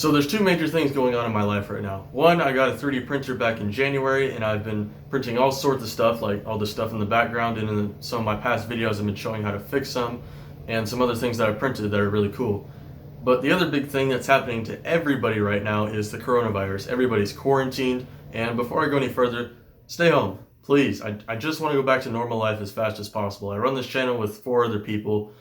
So there's two major things going on in my life right now. One, I got a 3D printer back in January, and I've been printing all sorts of stuff, like all the stuff in the background, and in some of my past videos I've been showing how to fix them, and some other things that I printed that are really cool. But the other big thing that's happening to everybody right now is the coronavirus. Everybody's quarantined, and before I go any further, stay home, please. I just want to go back to normal life as fast as possible. I run this channel with 4 other people,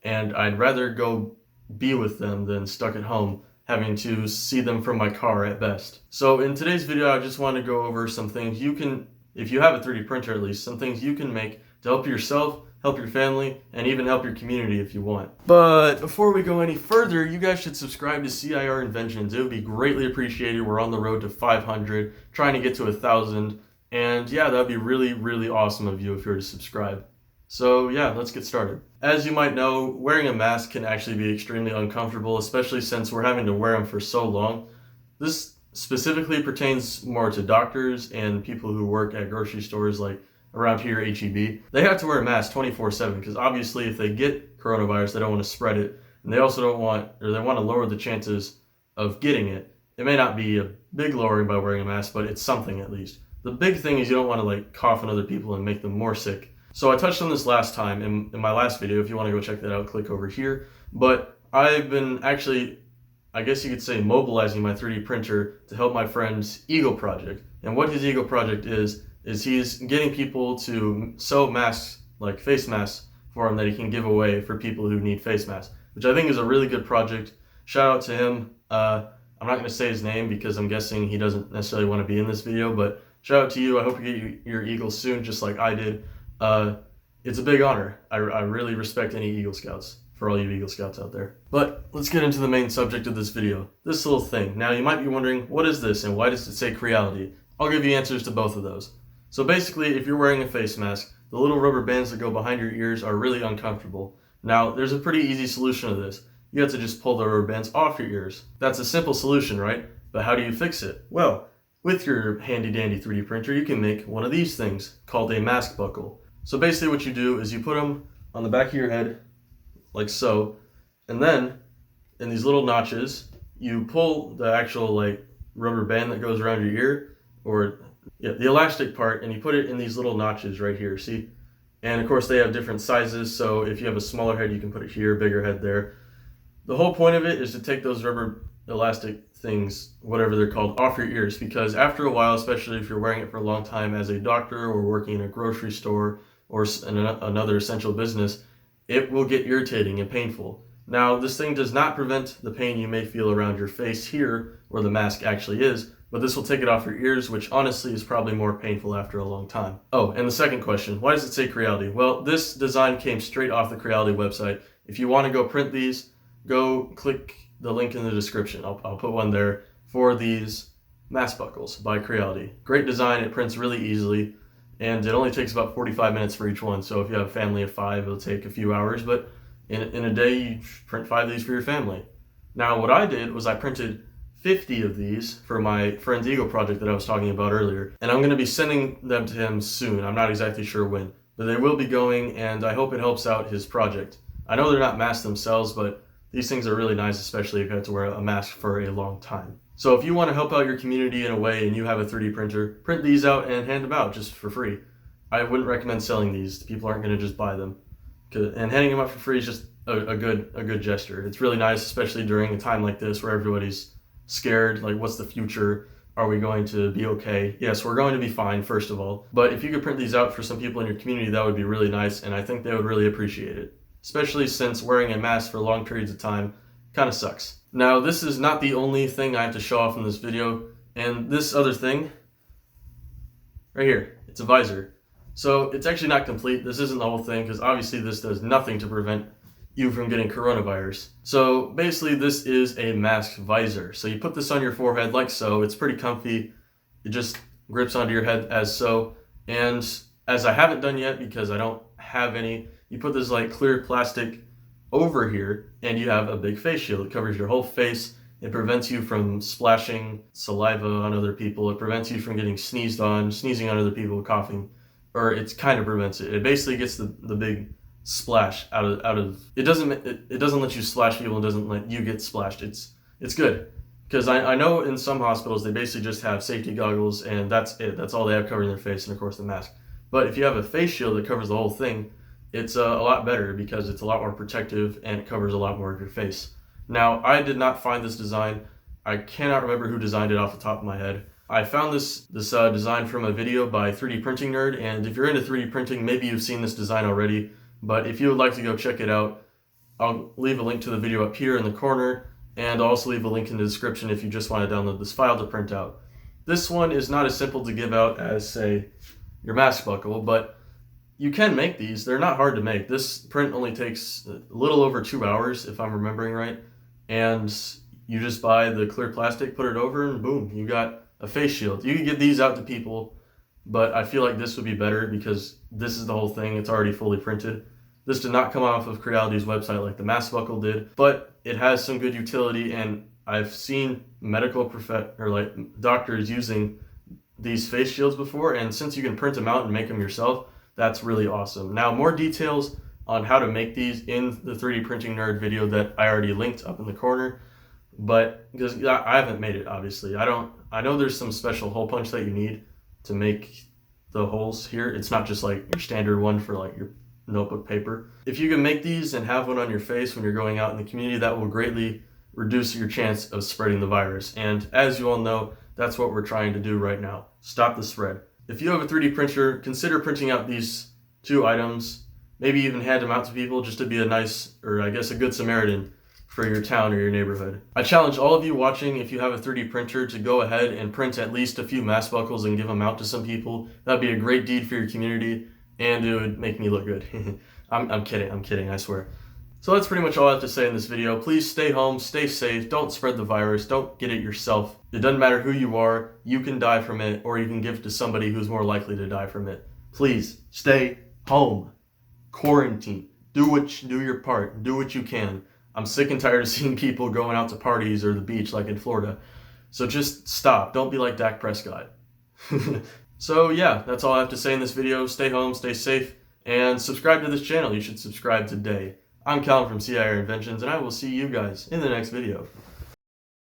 and I'd rather go be with them than stuck at home having to see them from my car at best. So in today's video, I just want to go over some things you can, if you have a 3D printer at least, some things you can make to help yourself, help your family, and even help your community if you want. But before we go any further, you guys should subscribe to CIR Inventions. It would be greatly appreciated. We're on the road to 500, trying to get to 1,000. And yeah, that'd be really, really awesome of you if you were to subscribe. So yeah, let's get started. As you might know, wearing a mask can actually be extremely uncomfortable, especially since we're having to wear them for so long. This specifically pertains more to doctors and people who work at grocery stores like around here, HEB. They have to wear a mask 24/7 because obviously if they get coronavirus, they don't want to spread it. And they also don't want, or they want to lower the chances of getting it. It may not be a big lowering by wearing a mask, but it's something at least. The big thing is you don't want to like cough on other people and make them more sick. So I touched on this last time in my last video. If you want to go check that out, click over here. But I've been actually, I guess you could say, mobilizing my 3D printer to help my friend's Eagle project. And what his Eagle project is he's getting people to sew masks, like face masks, for him that he can give away for people who need face masks, which I think is a really good project. Shout out to him. I'm not going to say his name because I'm guessing he doesn't necessarily want to be in this video, but shout out to you. I hope you get your Eagle soon, just like I did. It's a big honor. I really respect any Eagle Scouts, for all you Eagle Scouts out there. But let's get into the main subject of this video, this little thing. Now you might be wondering, what is this and why does it say Creality? I'll give you answers to both of those. So basically, if you're wearing a face mask, the little rubber bands that go behind your ears are really uncomfortable. Now, there's a pretty easy solution to this. You have to just pull the rubber bands off your ears. That's a simple solution, right? But how do you fix it? Well, with your handy dandy 3D printer, you can make one of these things called a mask buckle. So basically what you do is you put them on the back of your head, like so, and then in these little notches, you pull the actual like rubber band that goes around your ear, or yeah, the elastic part, and you put it in these little notches right here, see? And of course they have different sizes, so if you have a smaller head, you can put it here, bigger head there. The whole point of it is to take those rubber elastic things, whatever they're called, off your ears, because after a while, especially if you're wearing it for a long time as a doctor or working in a grocery store or another essential business, it will get irritating and painful. Now, this thing does not prevent the pain you may feel around your face here, where the mask actually is, but this will take it off your ears, which honestly is probably more painful after a long time. Oh, and the second question, why does it say Creality? Well, this design came straight off the Creality website. If you want to go print these, go click the link in the description. I'll put one there for these mask buckles by Creality. Great design, it prints really easily, and it only takes about 45 minutes for each one. So if you have a family of 5, it'll take a few hours, but in a day you print 5 of these for your family. Now what I did was I printed 50 of these for my friend's Eagle project that I was talking about earlier, and I'm going to be sending them to him soon. I'm not exactly sure when, but they will be going, and I hope it helps out his project. I know they're not masks themselves, but these things are really nice, especially if you have to wear a mask for a long time. So if you want to help out your community in a way and you have a 3D printer, print these out and hand them out just for free. I wouldn't recommend selling these. People aren't going to just buy them. And handing them out for free is just a good gesture. It's really nice, especially during a time like this where everybody's scared. Like, what's the future? Are we going to be okay? Yes, we're going to be fine, first of all. But if you could print these out for some people in your community, that would be really nice, and I think they would really appreciate it. Especially since wearing a mask for long periods of time kind of sucks. Now, this is not the only thing I have to show off in this video, and this other thing, right here, it's a visor. So it's actually not complete. This isn't the whole thing, because obviously this does nothing to prevent you from getting coronavirus. So basically this is a mask visor. So you put this on your forehead like so. It's pretty comfy. It just grips onto your head as so. And as I haven't done yet because I don't have any, you put this like clear plastic over here and you have a big face shield. It covers your whole face. It prevents you from splashing saliva on other people. It prevents you from getting sneezed on, sneezing on other people, coughing, or it kind of prevents it. It basically gets the big splash out of it. Doesn't let you splash people. It doesn't let you get splashed. It's good Because I know in some hospitals they basically just have safety goggles and that's it. That's all they have covering their face, and of course the mask. But if you have a face shield that covers the whole thing, it's a lot better because it's a lot more protective and it covers a lot more of your face. Now, I did not find this design. I cannot remember who designed it off the top of my head. I found this design from a video by 3D Printing Nerd, and if you're into 3D printing, maybe you've seen this design already, but if you would like to go check it out, I'll leave a link to the video up here in the corner, and I'll also leave a link in the description if you just want to download this file to print out. This one is not as simple to give out as, say, your mask buckle, but you can make these. They're not hard to make. This print only takes a little over 2 hours, if I'm remembering right, and you just buy the clear plastic, put it over, and boom, you got a face shield. You can get these out to people, but I feel like this would be better because this is the whole thing. It's already fully printed. This did not come off of Creality's website like the mask buckle did, but it has some good utility, and I've seen doctors using these face shields before, and since you can print them out and make them yourself, that's really awesome. Now, more details on how to make these in the 3D Printing Nerd video that I already linked up in the corner, but because I haven't made it, obviously. I know there's some special hole punch that you need to make the holes here. It's not just like your standard one for like your notebook paper. If you can make these and have one on your face when you're going out in the community, that will greatly reduce your chance of spreading the virus. And as you all know, that's what we're trying to do right now. Stop the spread. If you have a 3D printer, consider printing out these 2 items, maybe even hand them out to people just to be a nice, or I guess a good Samaritan for your town or your neighborhood. I challenge all of you watching, if you have a 3D printer, to go ahead and print at least a few mask buckles and give them out to some people. That'd be a great deed for your community, and it would make me look good. I'm kidding, I swear. So that's pretty much all I have to say in this video. Please stay home, stay safe, don't spread the virus, don't get it yourself. It doesn't matter who you are, you can die from it, or you can give it to somebody who's more likely to die from it. Please, stay home. Quarantine. Do your part, do what you can. I'm sick and tired of seeing people going out to parties or the beach like in Florida. So just stop. Don't be like Dak Prescott. So yeah, that's all I have to say in this video. Stay home, stay safe, and subscribe to this channel. You should subscribe today. I'm Callum from CIR Inventions, and I will see you guys in the next video.